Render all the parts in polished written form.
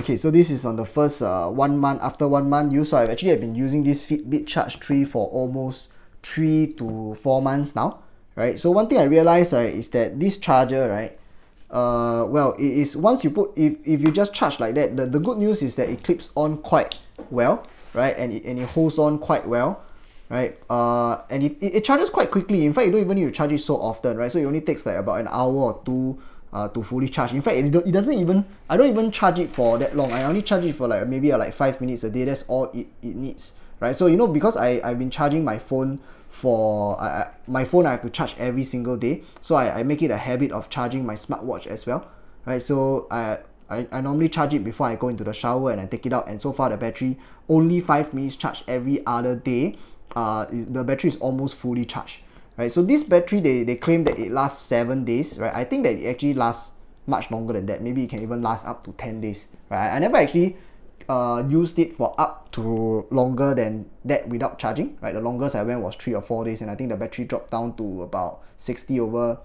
Okay, so this is on the first 1 month, after 1 month use. So I've been using this Fitbit Charge 3 for almost 3 to 4 months now, right? So one thing I realized is that this charger, right, well, it is once you put, if you just charge like that, the good news is that it clips on quite well, right? And it holds on quite well, right? And it charges quite quickly. In fact, you don't even need to charge it so often, right? So it only takes like about an hour or two to fully charge. In fact, it doesn't even, I don't even charge it for that long. I only charge it for like maybe like 5 minutes a day. That's all it needs, right? So, you know, because I've been charging my phone for my phone, I have to charge every single day. So I make it a habit of charging my smartwatch as well, right? So I normally charge it before I go into the shower and I take it out, and so far the battery only 5 minutes charge every other day. The battery is almost fully charged, right? So this battery, they claim that it lasts 7 days, right? I think that it actually lasts much longer than that. Maybe it can even last up to 10 days, right? I never actually used it for up to longer than that without charging, right? The longest I went was 3 or 4 days, and I think the battery dropped down to about 60 over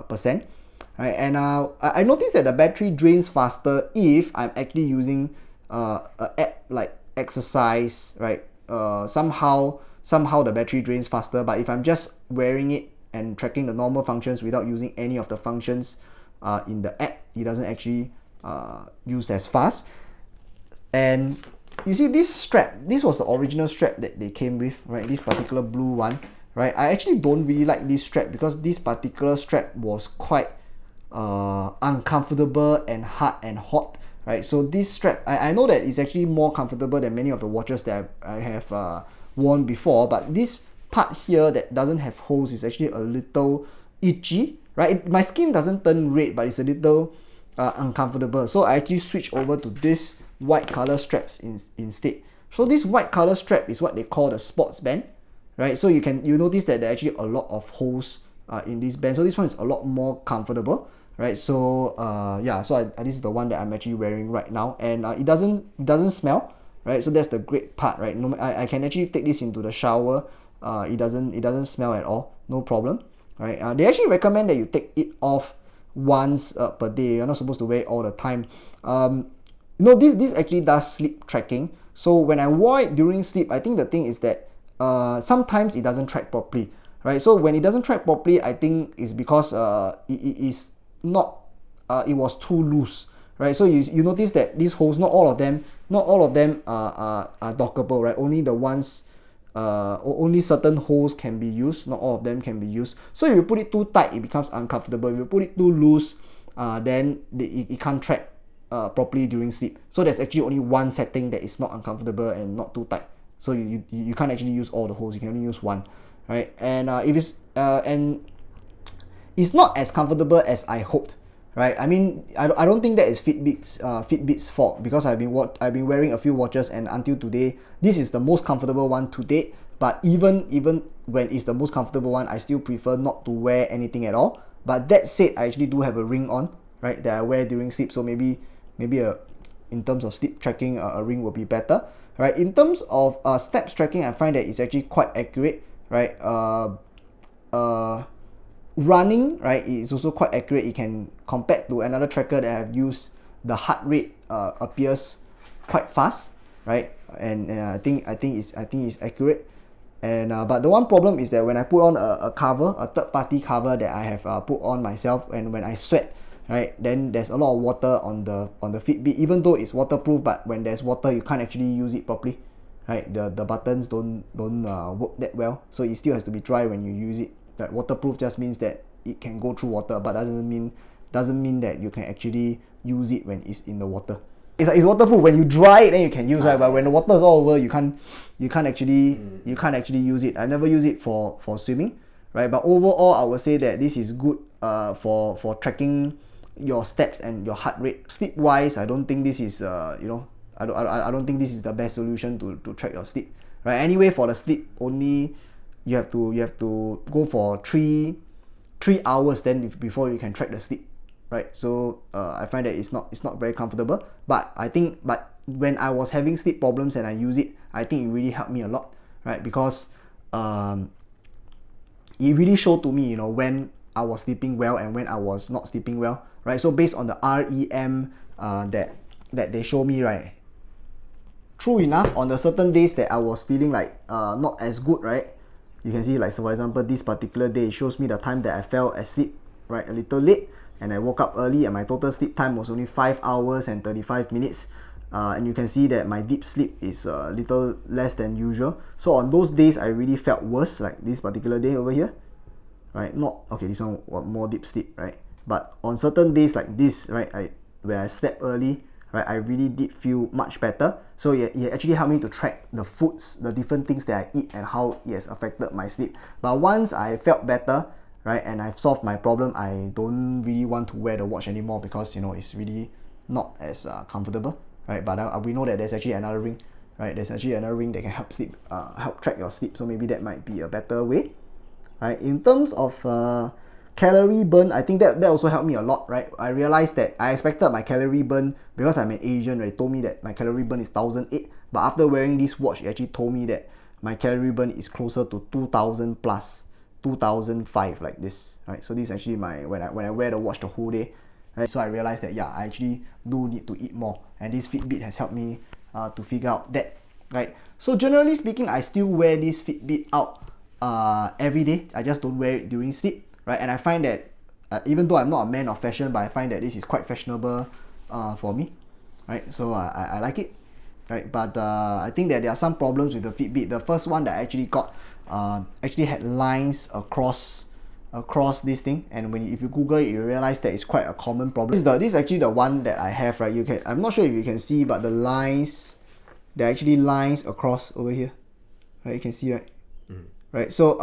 percent, right? And I noticed that the battery drains faster if I'm actually using a app like exercise, right? Somehow the battery drains faster. But if I'm just wearing it and tracking the normal functions without using any of the functions in the app, it doesn't actually use as fast. And you see this strap, this was the original strap that they came with, right? This particular blue one, right? I actually don't really like this strap because this particular strap was quite uncomfortable and hard and hot, right? So this strap, I know that it's actually more comfortable than many of the watches that I have worn before, but this part here that doesn't have holes is actually a little itchy, right? My skin doesn't turn red, but it's a little uncomfortable. So I actually switched over to this white color straps instead. So this white color strap is what they call the sports band, right? So you notice that there are actually a lot of holes in this band. So this one is a lot more comfortable, right? So yeah, so this is the one that I'm actually wearing right now, and it doesn't smell, right? So that's the great part, right? I can actually take this into the shower. It doesn't smell at all, no problem, right? They actually recommend that you take it off once per day. You're not supposed to wear it all the time. This actually does sleep tracking. So when I wore it during sleep, I think the thing is that sometimes it doesn't track properly, right? So when it doesn't track properly, I think it's because it is not it was too loose, right? So you notice that these holes, not all of them are dockable, right? Only the ones only certain holes can be used, not all of them can be used. So if you put it too tight, it becomes uncomfortable. If you put it too loose, then it can't track properly during sleep. So there's actually only one setting that is not uncomfortable and not too tight. So you can't actually use all the holes. You can only use one, right? And and it's not as comfortable as I hoped, right? I mean, I don't think that is Fitbit's fault, because I've been wearing a few watches, and until today, this is the most comfortable one to date. But even when it's the most comfortable one, I still prefer not to wear anything at all. But that said, I actually do have a ring on, right, that I wear during sleep. So maybe in terms of sleep tracking, a ring will be better, right? In terms of steps tracking, I find that it's actually quite accurate, right? Running, right, is also quite accurate. It can, compared to another tracker that I've used, the heart rate appears quite fast, right? And I think it's accurate. And but the one problem is that when I put on a cover, a third-party cover that I have put on myself, and when I sweat, right, then there's a lot of water on the Fitbit. Even though it's waterproof, but when there's water, you can't actually use it properly, right? The buttons don't work that well, so it still has to be dry when you use it. That waterproof just means that it can go through water, but doesn't mean that you can actually use it when it's in the water. It's waterproof. When you dry it, then you can use, right? But when the water is all over, you can't actually use it. I never use it for swimming, right? But overall, I would say that this is good for tracking your steps and your heart rate. Sleep wise, I don't think this is I don't think this is the best solution to track your sleep, right? Anyway, for the sleep only, you have to go for 3 hours then before you can track the sleep, right? So I find that it's not very comfortable. But when I was having sleep problems and I use it, I think it really helped me a lot, right? Because it really showed to me, when I was sleeping well and when I was not sleeping well, right? So based on the REM that that they show me, right, true enough, on the certain days that I was feeling like not as good, right, you can see, like, so for example, this particular day, it shows me the time that I fell asleep, right, a little late, and I woke up early, and my total sleep time was only 5 hours and 35 minutes. And you can see that my deep sleep is a little less than usual. So on those days, I really felt worse, like this particular day over here, right? Not, okay, this one more deep sleep, right? But on certain days like this, right, where I slept early, right, I really did feel much better. So it actually helped me to track the foods, the different things that I eat, and how it has affected my sleep. But once I felt better, right, and I've solved my problem, I don't really want to wear the watch anymore, because, you know, it's really not as comfortable, right? But we know that there's actually another ring, right? There's actually another ring that can help help track your sleep. So maybe that might be a better way, right? In terms of calorie burn, I think that also helped me a lot, right? I realized that I expected my calorie burn, because I'm an Asian, right? It told me that my calorie burn is 1,008, but after wearing this watch, it actually told me that my calorie burn is closer to 2,000 plus, 2,005, like this, right? So this is actually my, when I wear the watch the whole day, right? So I realized that, yeah, I actually do need to eat more, and this Fitbit has helped me to figure out that, right? So generally speaking, I still wear this Fitbit out every day. I just don't wear it during sleep, right? And I find that even though I'm not a man of fashion, but I find that this is quite fashionable for me, right? So I like it, right? But I think that there are some problems with the Fitbit. The first one that I actually got actually had lines across this thing, and if you Google it, you realize that it's quite a common problem. This is actually the one that I have, right? I'm not sure if you can see, but the lines, there are actually lines across over here, right? You can see, right? Right. So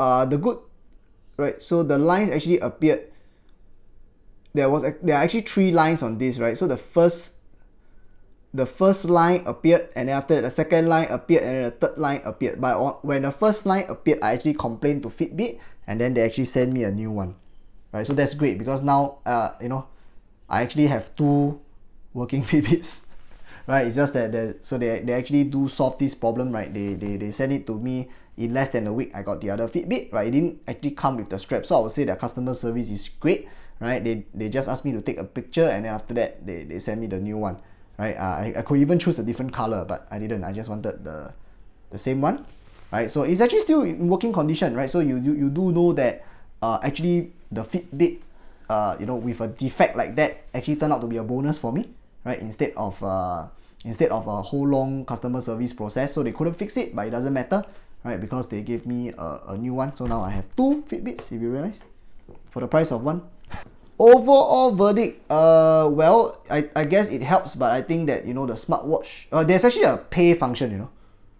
right, so the lines actually appeared. There are actually 3 lines on this, right? So the first line appeared, and then after that the second line appeared, and then the third line appeared. But when the first line appeared, I actually complained to Fitbit, and then they actually sent me a new one, right? So that's great, because now you know, I actually have 2 working Fitbits, right? It's just that they actually do solve this problem, right? They send it to me in less than a week. I got the other Fitbit, right? It didn't actually come with the strap, so I would say their customer service is great, right? They just asked me to take a picture, and then after that they send me the new one, right? I could even choose a different color, but I didn't. I just wanted the same one, right? So it's actually still in working condition, right? So you do know that actually the Fitbit, you know, with a defect like that, actually turned out to be a bonus for me, right? Instead of a whole long customer service process. So they couldn't fix it, but it doesn't matter, right? Because they gave me a new one. So now I have 2 Fitbits, if you realize, for the price of 1. Overall verdict, well, I guess it helps, but I think that, you know, the smartwatch, there's actually a pay function, you know,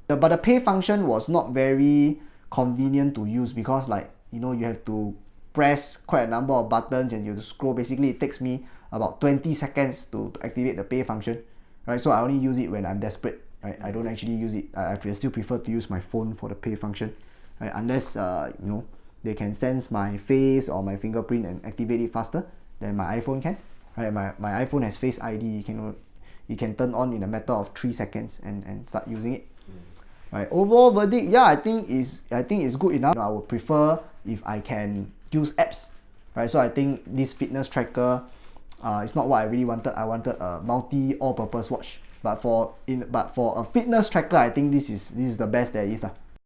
but the pay function was not very convenient to use, because, like, you know, you have to press quite a number of buttons, and you have to scroll. Basically, it takes me about 20 seconds to activate the pay function, right? So I only use it when I'm desperate, right? I don't actually use it. I still prefer to use my phone for the pay function, right? Unless you know, they can sense my face or my fingerprint and activate it faster than my iPhone can, right? My iPhone has Face ID. You can turn on in a matter of 3 seconds and start using it, right? Overall verdict, yeah, I think it's good enough. I would prefer if I can use apps, right? So I think this fitness tracker is not what I really wanted. I wanted a all-purpose watch, but for a fitness tracker, I think this is the best there is lah.